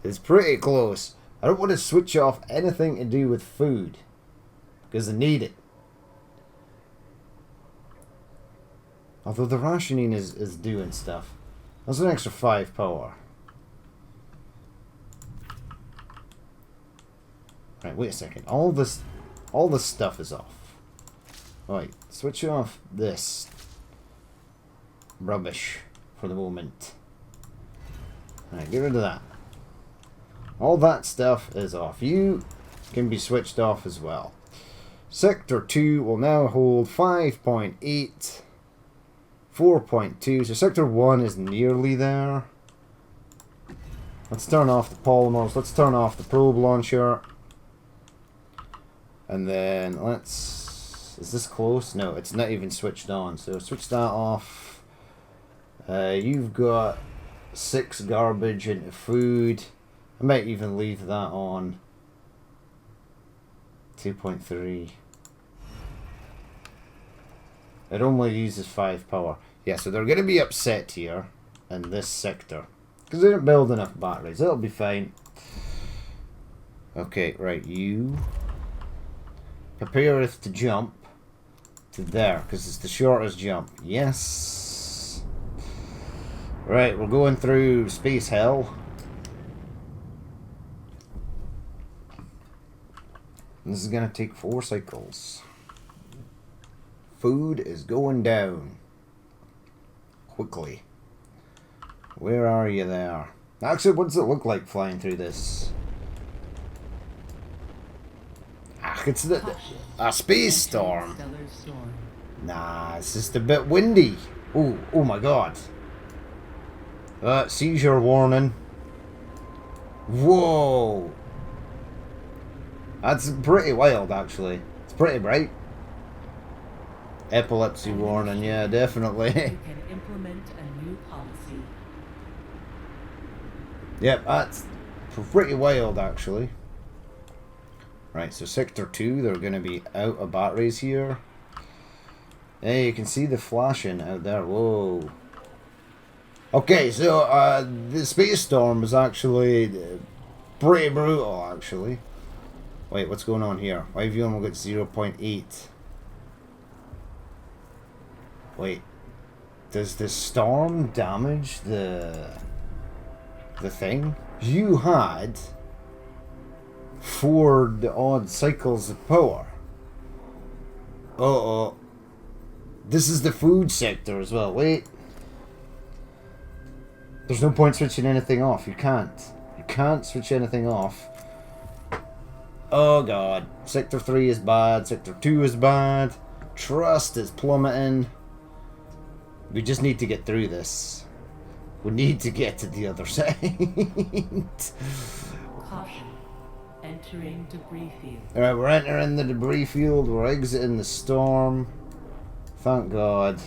It's pretty close. I don't want to switch off anything to do with food because I need it. Although the rationing is doing stuff. That's an extra 5 power. Right, wait a second. All this stuff is off. Right, switch off this rubbish for the moment. Right, get rid of that. All that stuff is off. You can be switched off as well. Sector 2 will now hold 5.8, 4.2. So Sector 1 is nearly there. Let's turn off the polymers. Let's turn off the probe launcher. And then let's... Is this close? No, it's not even switched on. So switch that off. You've got 6 garbage into food. I might even leave that on. 2.3. It only uses 5 power. Yeah, so they're going to be upset here in this sector because they didn't build enough batteries. It'll be fine. Okay, right, you prepare to jump to there because it's the shortest jump. Yes. Right, we're going through space hell. This is going to take 4 cycles. Food is going down. Quickly. Where are you there? Actually, what does it look like flying through this? Ah, it's a space storm. Nah, it's just a bit windy. Oh my god. Seizure warning. Whoa. That's pretty wild, actually. It's pretty bright. Epilepsy warning, yeah, definitely. You can implement a new policy. Yep, that's pretty wild, actually. Right, so Sector 2, they're going to be out of batteries here. Hey, you can see the flashing out there. Whoa. Okay, so the space storm was actually pretty brutal, actually. Wait, what's going on here? Why have you only got 0.8? Wait, does the storm damage the thing? You had 4 odd cycles of power. Uh-oh. This is the food sector as well. Wait. There's no point switching anything off. You can't. You can't switch anything off. Oh god. Sector 3 is bad. Sector 2 is bad. Trust is plummeting. We just need to get through this. We need to get to the other side. Caution. Entering debris field. Alright, we're entering the debris field. We're exiting the storm. Thank god.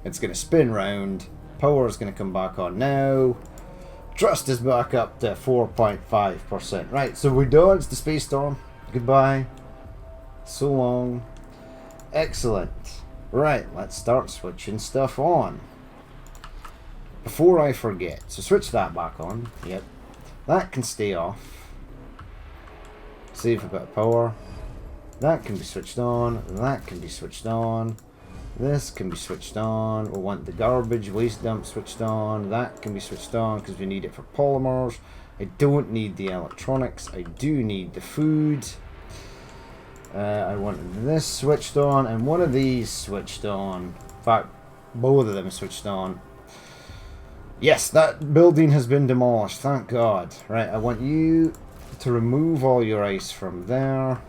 It's going to spin round. Power is going to come back on now. Trust is back up to 4.5%. Right, so we dodged the space storm. Goodbye. So long. Excellent. Right, let's start switching stuff on. Before I forget, so switch that back on. Yep. That can stay off. Save a bit of power. That can be switched on. That can be switched on. This can be switched on. We'll want the garbage waste dump switched on. That can be switched on because we need it for polymers. I don't need the electronics. I do need the food. I want this switched on and one of these switched on. In fact, both of them switched on. Yes, that building has been demolished. Thank God. Right, I want you to remove all your ice from there.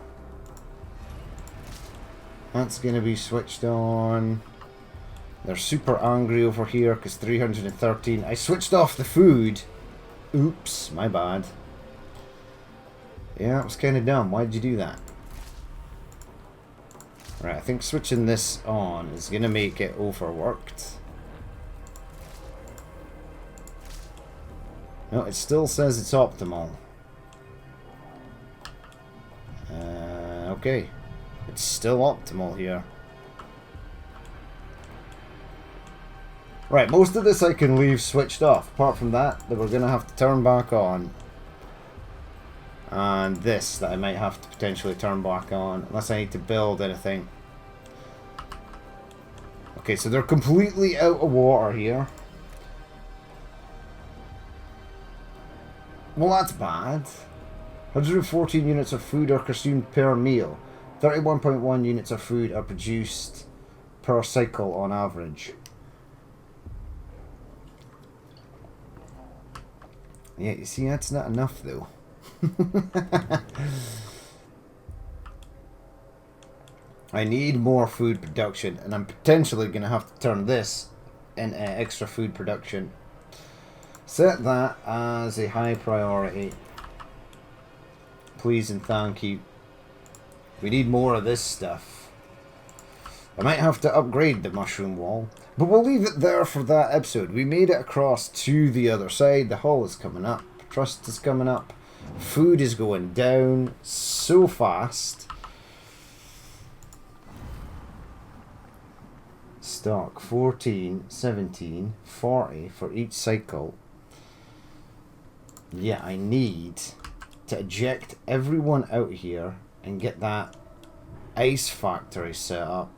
That's going to be switched on. They're super angry over here because 313. I switched off the food. Oops, my bad. Yeah, it was kind of dumb. Why'd you do that? Right, I think switching this on is going to make it overworked. No, it still says it's optimal. Okay. It's still optimal here. Right, most of this I can leave switched off. Apart from that we're going to have to turn back on. And this that I might have to potentially turn back on. Unless I need to build anything. Okay, so they're completely out of water here. Well, that's bad. 114 units of food are consumed per meal. 31.1 units of food are produced per cycle on average. Yeah, you see, that's not enough though. I need more food production, and I'm potentially going to have to turn this into extra food production. Set that as a high priority. Please and thank you. We need more of this stuff. I might have to upgrade the mushroom wall, but we'll leave it there for that episode. We made it across to the other side. The hull is coming up. Trust is coming up. Food is going down so fast. Stock 14, 17, 40 for each cycle. Yeah, I need to eject everyone out here and get that ice factory set up.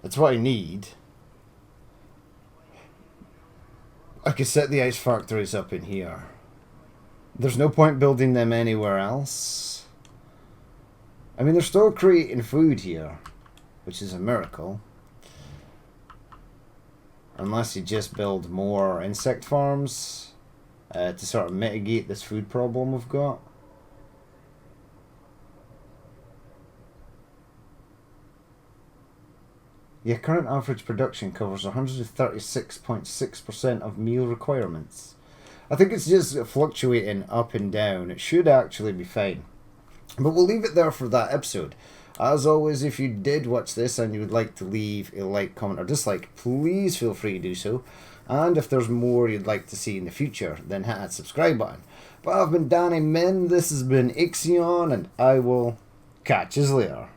That's what I need. I could set the ice factories up in here. There's no point building them anywhere else. I mean, they're still creating food here, which is a miracle. Unless you just build more insect farms to sort of mitigate this food problem we've got. Yeah, current average production covers 136.6% of meal requirements. I think it's just fluctuating up and down. It should actually be fine. But we'll leave it there for that episode. As always, if you did watch this and you would like to leave a like, comment or dislike, please feel free to do so. And if there's more you'd like to see in the future, then hit that subscribe button. But I've been Danny Min, this has been Ixion, and I will catch you later.